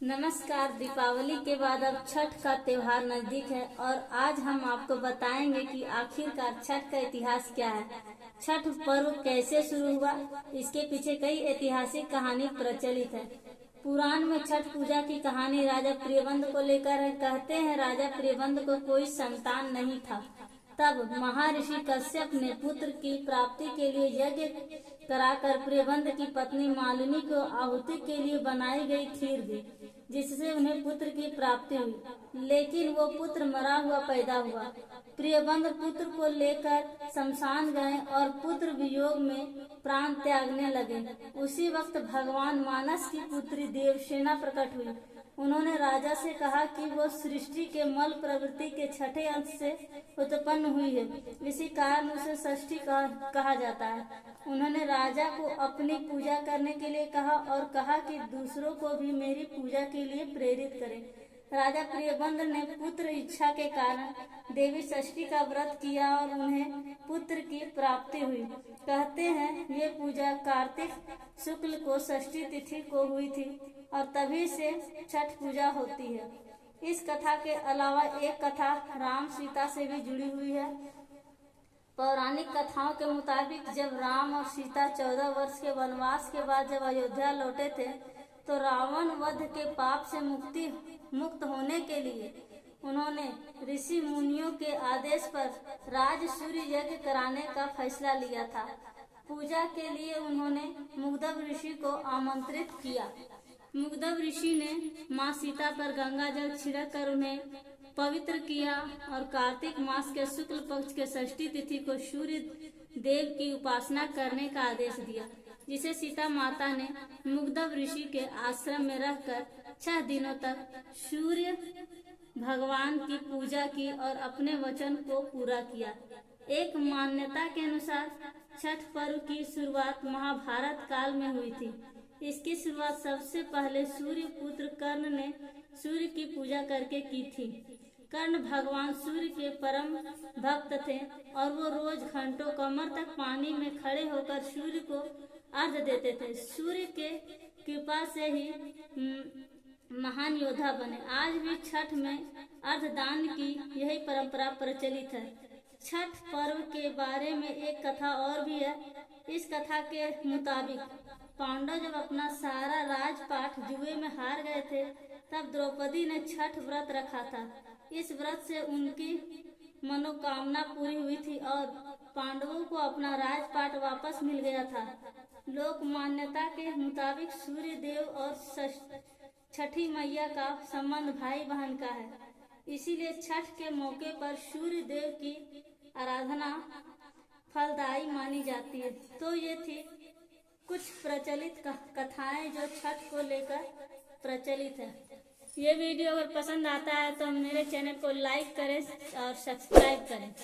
नमस्कार। दीपावली के बाद अब छठ का त्योहार नजदीक है और आज हम आपको बताएंगे कि आखिरकार छठ का इतिहास क्या है, छठ पर्व कैसे शुरू हुआ। इसके पीछे कई ऐतिहासिक कहानी प्रचलित है। पुराण में छठ पूजा की कहानी राजा प्रियव्रत को लेकर है। कहते हैं राजा प्रियव्रत को कोई संतान नहीं था। तब महर्षि कश्यप ने पुत्र की प्राप्ति के लिए यज्ञ कराकर प्रियव्रत की पत्नी मालिनी को आहुति के लिए बनाई गई खीर दी, जिससे उन्हें पुत्र की प्राप्ति हुई। लेकिन वो पुत्र मरा हुआ पैदा हुआ। प्रियव्रत पुत्र को लेकर शमशान गए और पुत्र वियोग में प्राण त्यागने लगे। उसी वक्त भगवान मानस की पुत्री देवसेना प्रकट हुई। उन्होंने राजा से कहा कि वो सृष्टि के मल प्रवृत्ति के छठे अंश से उत्पन्न हुई है, इसी कारण उसे षष्ठी कहा जाता है। उन्होंने राजा को अपनी पूजा करने के लिए कहा और कहा कि दूसरों को भी मेरी पूजा के लिए प्रेरित करें। राजा प्रियव्रत ने पुत्र इच्छा के कारण देवी षष्ठी का व्रत किया और उन्हें पुत्र की प्राप्ति हुई। कहते हैं ये पूजा कार्तिक शुक्ल को षष्ठी तिथि को हुई थी और तभी से छठ पूजा होती है। इस कथा के अलावा एक कथा राम सीता से भी जुड़ी हुई है। पौराणिक कथाओं के मुताबिक जब राम और सीता 14 वर्ष के वनवास के बाद जब अयोध्या लौटे थे, तो रावण वध के पाप से मुक्त होने के लिए उन्होंने ऋषि मुनियों के आदेश पर राज सूर्य यज्ञ कराने का फैसला लिया था। पूजा के लिए उन्होंने मुग्धव ऋषि को आमंत्रित किया। मुग्धव ऋषि ने माँ सीता पर गंगा जल छिड़क कर उन्हें पवित्र किया और कार्तिक मास के शुक्ल पक्ष के षष्ठी तिथि को सूर्य देव की उपासना करने का आदेश दिया, जिसे सीता माता ने मुग्धव ऋषि के आश्रम में रहकर 6 दिनों तक सूर्य भगवान की पूजा की और अपने वचन को पूरा किया। एक मान्यता के अनुसार छठ पर्व की शुरुआत महाभारत काल में हुई थी। इसकी शुरुआत सबसे पहले सूर्य पुत्र कर्ण ने सूर्य की पूजा करके की थी। कर्ण भगवान सूर्य के परम भक्त थे और वो रोज घंटों कमर तक पानी में खड़े होकर सूर्य को अर्घ देते थे। सूर्य के कृपा से ही महान योद्धा बने। आज भी छठ में अर्घदान की यही परंपरा प्रचलित है। छठ पर्व के बारे में एक कथा और भी है। इस कथा के मुताबिक पांडव जब अपना सारा राजपाट जुए में हार गए थे, तब द्रौपदी ने छठ व्रत रखा था। इस व्रत से उनकी मनोकामना पूरी हुई थी और पांडवों को अपना राजपाट वापस मिल गया था। लोक मान्यता के मुताबिक सूर्य देव और छठी मैया का संबंध भाई बहन का है, इसीलिए छठ के मौके पर सूर्य देव की आराधना फलदायी मानी जाती है। तो ये थी कुछ प्रचलित कथाएं जो छठ को लेकर प्रचलित है। ये वीडियो अगर पसंद आता है तो मेरे चैनल को लाइक करें और सब्सक्राइब करें।